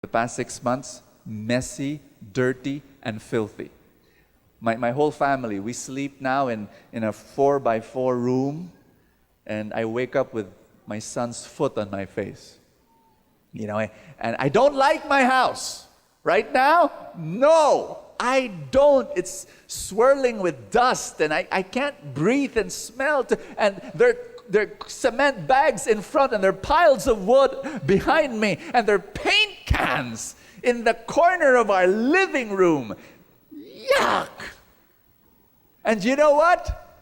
the past 6 months, messy, dirty, and filthy. My whole family, we sleep now in a 4x4 room, and I wake up with my son's foot on my face. And I don't like my house. Right now, no, I don't. It's swirling with dust, and I can't breathe and smell. And there are cement bags in front, and there are piles of wood behind me, and there are paint cans in the corner of our living room. Yuck! And you know what?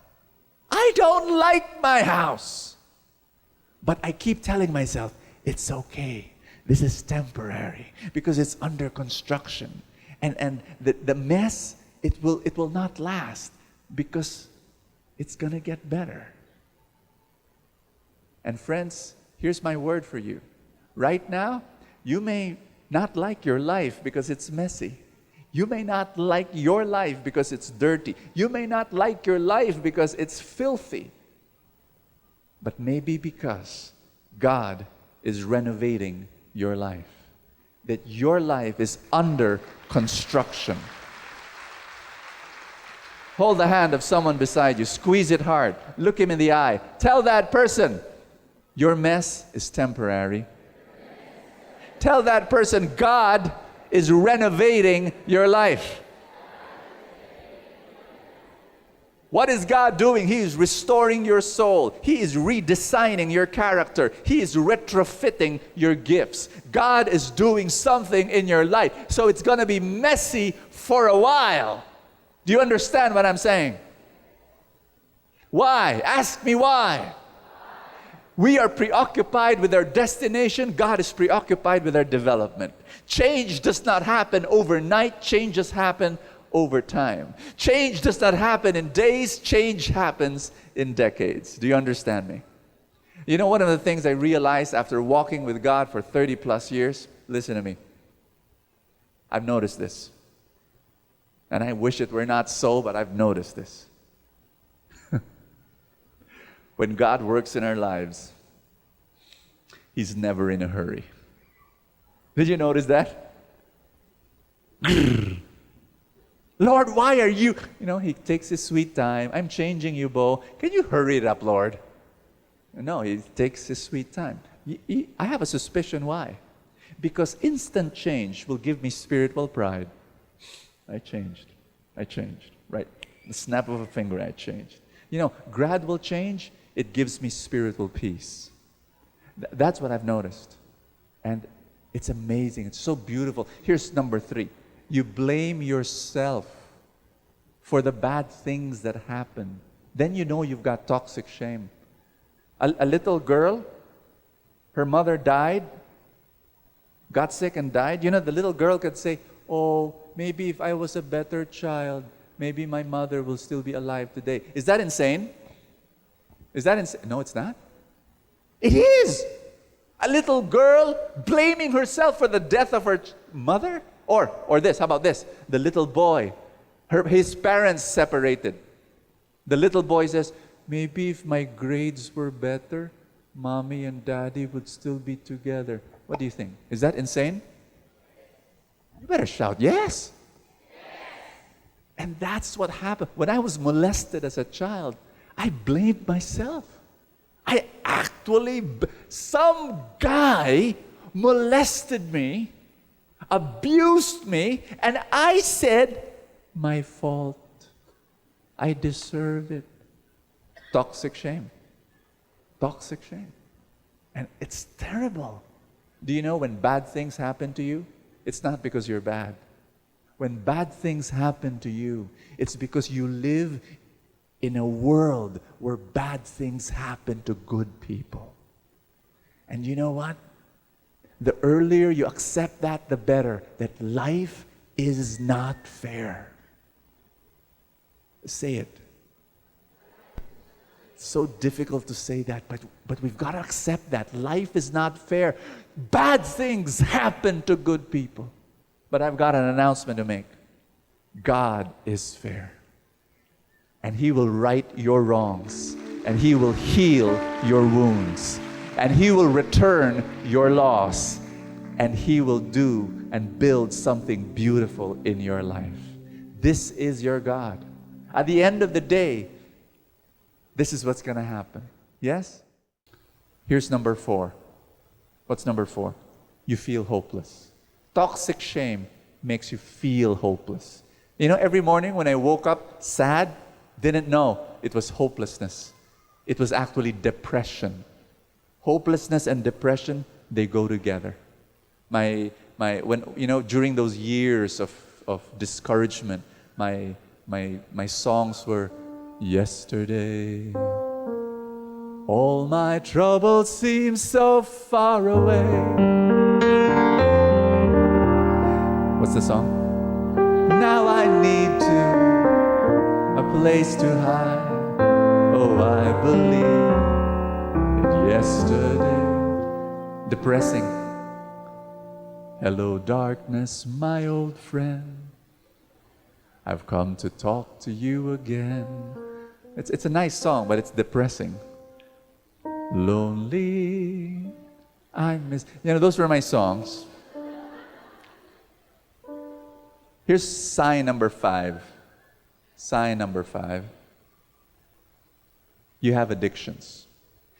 I don't like my house. But I keep telling myself, it's okay. This is temporary because it's under construction. And the mess, it will not last because it's going to get better. And friends, here's my word for you. Right now, you may not like your life because it's messy. You may not like your life because it's dirty. You may not like your life because it's filthy. But maybe because God is renovating your life. That your life is under construction. Hold the hand of someone beside you. Squeeze it hard. Look him in the eye. Tell that person, your mess is temporary. Tell that person, God is renovating your life. What is God doing? He is restoring your soul. He is redesigning your character. He is retrofitting your gifts. God is doing something in your life. So it's going to be messy for a while. Do you understand what I'm saying? Why? Ask me why. We are preoccupied with our destination. God is preoccupied with our development. Change does not happen overnight. Changes happen over time. Change does not happen in days. Change happens in decades. Do you understand me? You know, one of the things I realized after walking with God for 30 plus years, listen to me. I've noticed this. And I wish it were not so, but I've noticed this. When God works in our lives, He's never in a hurry. Did you notice that? Lord, why are you? He takes his sweet time. I'm changing you, Bo. Can you hurry it up, Lord? No, He takes his sweet time. I have a suspicion why. Because instant change will give me spiritual pride. I changed. Right. The snap of a finger, I changed. Gradual change, it gives me spiritual peace. That's what I've noticed. And it's amazing. It's so beautiful. Here's number 3. You blame yourself for the bad things that happen. Then you've got toxic shame. A little girl, her mother died, got sick and died. The little girl could say, oh, maybe if I was a better child, maybe my mother will still be alive today. Is that insane? Is that insane? No, it's not. It is. A little girl blaming herself for the death of her mother? Or this, how about this? The little boy, his parents separated. The little boy says, maybe if my grades were better, mommy and daddy would still be together. What do you think? Is that insane? You better shout, yes. And that's what happened. When I was molested as a child, I blamed myself. Some guy molested me, abused me, and I said, my fault. I deserve it. Toxic shame. Toxic shame. And it's terrible. Do you know when bad things happen to you, it's not because you're bad. When bad things happen to you, it's because you live in a world where bad things happen to good people. And you know what? The earlier you accept that, the better. That life is not fair. Say it. It's so difficult to say that, but we've got to accept that. Life is not fair. Bad things happen to good people. But I've got an announcement to make. God is fair. And He will right your wrongs. And He will heal your wounds. And He will return your loss. and He will do and build something beautiful in your life. This is your God. At the end of the day, this is what's going to happen. Yes? Here's number 4. What's number 4? You feel hopeless. Toxic shame makes you feel hopeless. You know, every morning when I woke up sad, didn't know it was hopelessness. It was actually depression. Hopelessness and depression, they go together. When during those years of discouragement, my songs were, yesterday, all my troubles seem so far away. What's the song? Now I need a place to hide. Oh, I believe that yesterday. Depressing. Hello, darkness, my old friend. I've come to talk to you again. It's a nice song, but it's depressing. Lonely, I miss. Those were my songs. Here's sign number 5. Sign number 5. You have addictions.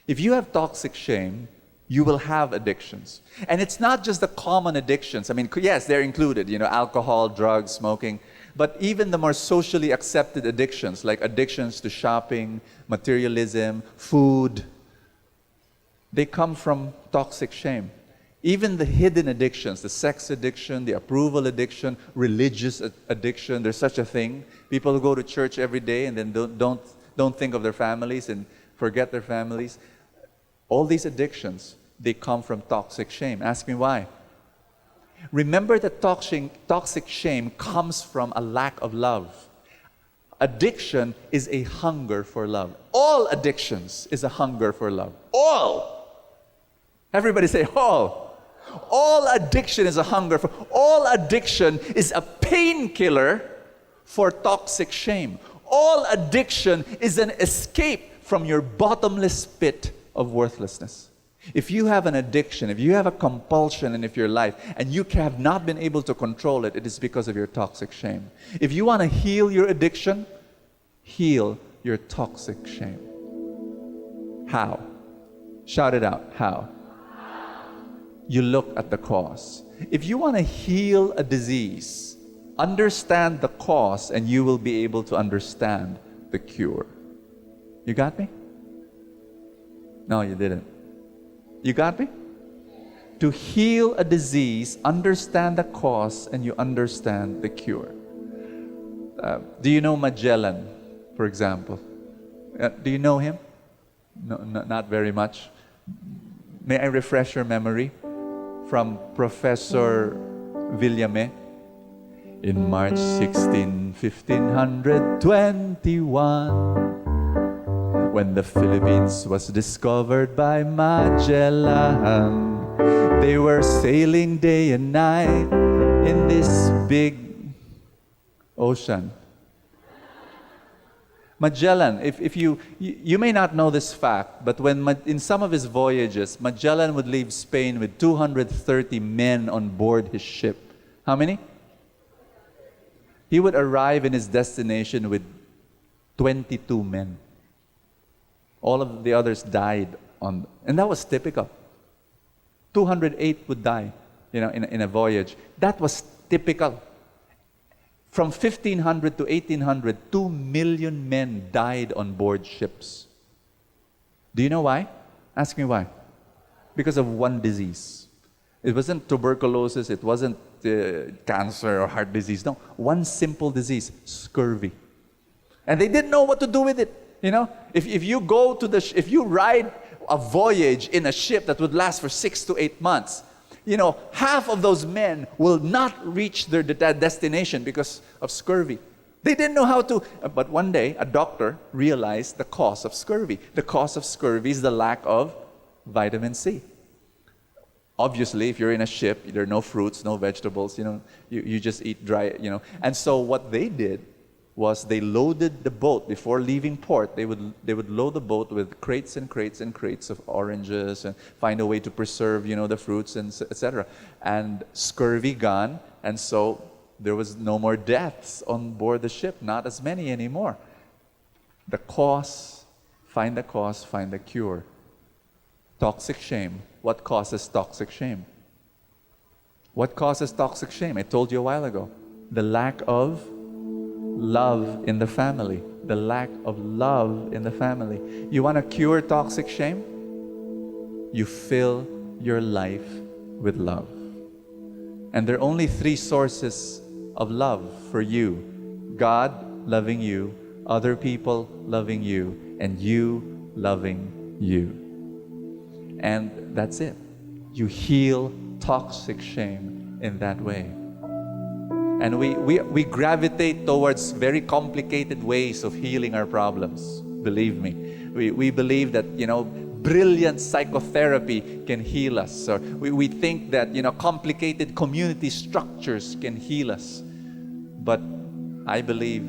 If you have toxic shame, you will have addictions. And it's not just the common addictions. I mean, yes, they're included, alcohol, drugs, smoking. But even the more socially accepted addictions, like addictions to shopping, materialism, food, they come from toxic shame. Even the hidden addictions, the sex addiction, the approval addiction, religious addiction, there's such a thing. People who go to church every day and then don't think of their families and forget their families. All these addictions, they come from toxic shame. Ask me why. Remember that toxic shame comes from a lack of love. Addiction is a hunger for love. All addictions is a hunger for love. All. Everybody say all. All addiction is a hunger for. All addiction is a painkiller for toxic shame. All addiction is an escape from your bottomless pit of worthlessness. If you have an addiction, if you have a compulsion in your life, and you have not been able to control it, it is because of your toxic shame. If you want to heal your addiction, heal your toxic shame. How? Shout it out. How? You look at the cause. If you want to heal a disease, understand the cause and you will be able to understand the cure. You got me? No, you didn't. You got me? To heal a disease, understand the cause and you understand the cure. Do you know Magellan, for example? Do you know him? No, not very much. May I refresh your memory? From Professor Villame. In March 16, 1521, when the Philippines was discovered by Magellan, they were sailing day and night in this big ocean. Magellan, if you may not know this fact, but in some of his voyages, Magellan would leave Spain with 230 men on board his ship. How many? He would arrive in his destination with 22 men. All of the others died and that was typical. 208 would die, in a voyage. That was typical. From 1500 to 1800, 2 million men died on board ships. Do you know why? Ask me why. Because of one disease. It wasn't tuberculosis, it wasn't cancer or heart disease. No, one simple disease, scurvy. And they didn't know what to do with it. If you go to if you ride a voyage in a ship that would last for 6 to 8 months, half of those men will not reach their destination because of scurvy. They didn't know how to, but one day a doctor realized the cause of scurvy. The cause of scurvy is the lack of vitamin C. Obviously, if you're in a ship, there are no fruits, no vegetables, you just eat dry, And so what they did was they loaded the boat before leaving port. They would load the boat with crates and crates and crates of oranges and find a way to preserve, the fruits and etc. And scurvy gone, and so there was no more deaths on board the ship, not as many anymore. The cause, find the cure. Toxic shame. What causes toxic shame? What causes toxic shame? I told you a while ago. The lack of love in the family. The lack of love in the family. You want to cure toxic shame? You fill your life with love. And there are only 3 sources of love for you. God loving you, other people loving you, and you loving you. And that's it. You heal toxic shame in that way. And we gravitate towards very complicated ways of healing our problems. Believe me. We believe that, brilliant psychotherapy can heal us. Or we think that, complicated community structures can heal us. But I believe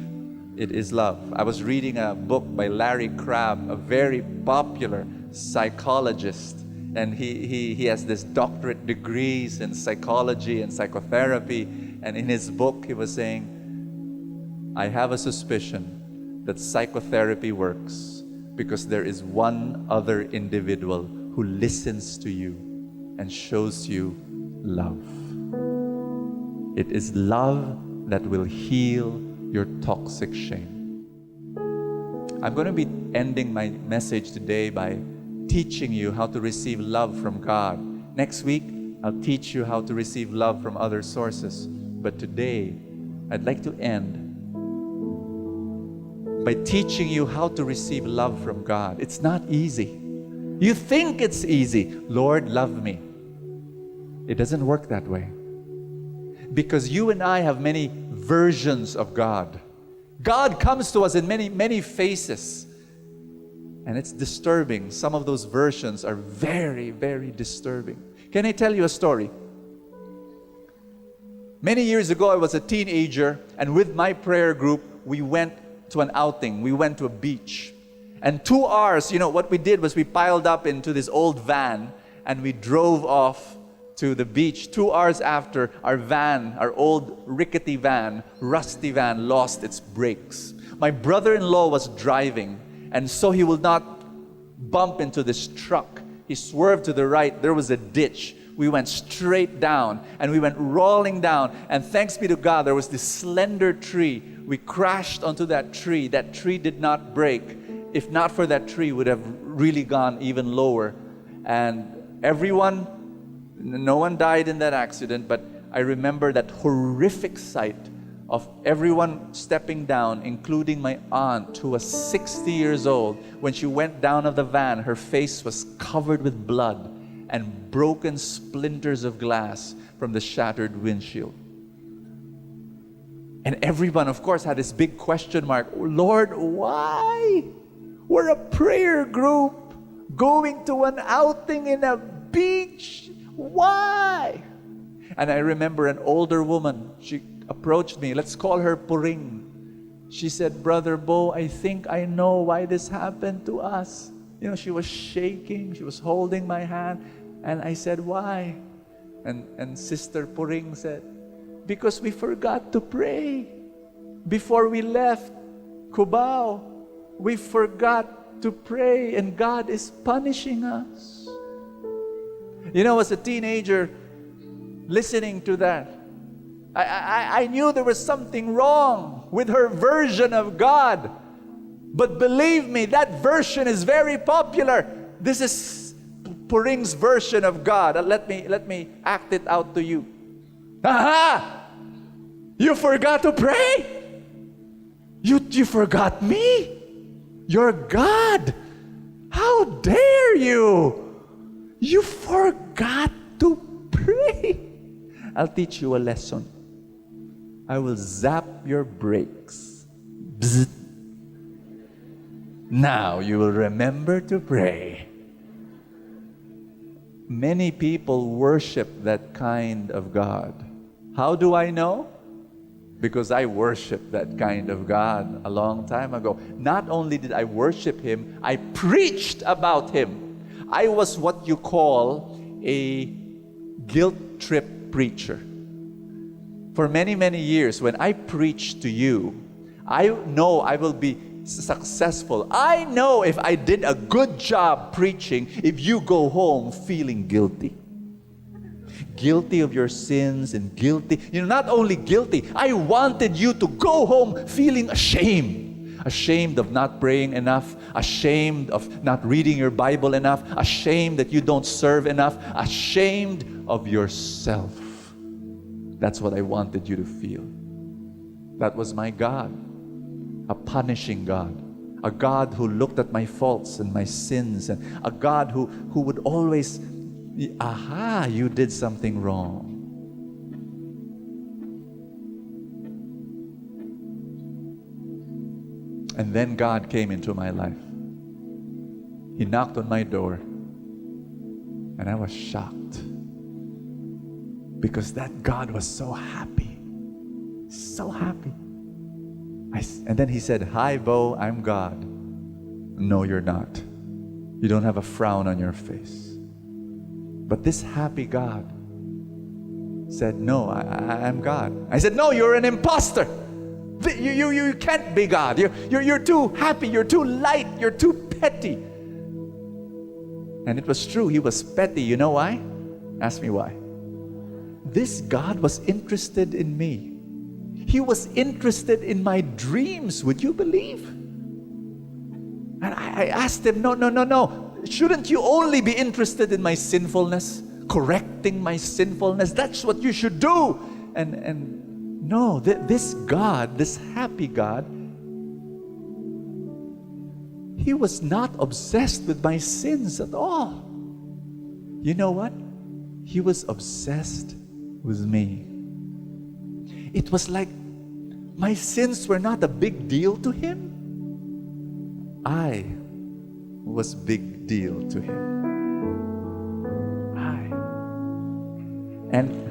it is love. I was reading a book by Larry Crabb, a very popular psychologist. And he has this doctorate degrees in psychology and psychotherapy. And in his book, he was saying, I have a suspicion that psychotherapy works because there is one other individual who listens to you and shows you love. It is love that will heal your toxic shame. I'm going to be ending my message today by teaching you how to receive love from God. Next week, I'll teach you how to receive love from other sources. But today, I'd like to end by teaching you how to receive love from God. It's not easy. You think it's easy. Lord, love me. It doesn't work that way. Because you and I have many versions of God. God comes to us in many, many faces. And it's disturbing. Some of those versions are very, very disturbing. Can I tell you a story? Many years ago, I was a teenager, and with my prayer group, we went to an outing. We went to a beach. And 2 hours, what we did was we piled up into this old van, and we drove off to the beach. 2 hours after, our van, our old rickety van, rusty van, lost its brakes. My brother-in-law was driving, and so he will not bump into this truck. He swerved to the right. There was a ditch. We went straight down, and we went rolling down. And thanks be to God, there was this slender tree. We crashed onto that tree. That tree did not break. If not for that tree, we would have really gone even lower. And no one died in that accident, but I remember that horrific sight of everyone stepping down, including my aunt, who was 60 years old. When she went down of the van, her face was covered with blood and broken splinters of glass from the shattered windshield. And everyone, of course, had this big question mark. Lord, why? We're a prayer group going to an outing in a beach. Why? And I remember an older woman, she approached me. Let's call her Puring. She said, Brother Bo, I think I know why this happened to us. She was shaking. She was holding my hand. And I said, why? And Sister Puring said, because we forgot to pray. Before we left Cubao, we forgot to pray, and God is punishing us. As a teenager, listening to that, I knew there was something wrong with her version of God. But believe me, that version is very popular. This is Puring's version of God. Let me act it out to you. Aha! You forgot to pray? You forgot me? Your God? How dare you? You forgot to pray. I'll teach you a lesson. I will zap your brakes. Bzz. Now you will remember to pray. Many people worship that kind of God. How do I know? because I worshiped that kind of God a long time ago. Not only did I worship Him, I preached about Him. I was what you call a guilt trip preacher. For many, many years, when I preach to you, I know I will be successful. I know if I did a good job preaching, if you go home feeling guilty. Guilty of your sins and guilty. Not only guilty, I wanted you to go home feeling ashamed. Ashamed of not praying enough, ashamed of not reading your Bible enough, ashamed that you don't serve enough, ashamed of yourself. That's what I wanted you to feel. That was my God, a punishing God, a God who looked at my faults and my sins, and a God who would always, aha, you did something wrong. And then God came into my life. He knocked on my door, and I was shocked. Because that God was so happy. So happy. And then He said, "Hi, Bo, I'm God." No, you're not. You don't have a frown on your face. But this happy God said, "No, I'm God." I said, "No, you're an imposter. You can't be God. You're too happy. You're too light. You're too petty." And it was true. He was petty. You know why? Ask me why. This God was interested in me. He was interested in my dreams. Would you believe? And I asked Him, no. Shouldn't you only be interested in my sinfulness? Correcting my sinfulness? That's what you should do. And no, this God, this happy God, He was not obsessed with my sins at all. You know what? He was obsessed with me. It was like my sins were not a big deal to Him. I was big deal to Him. And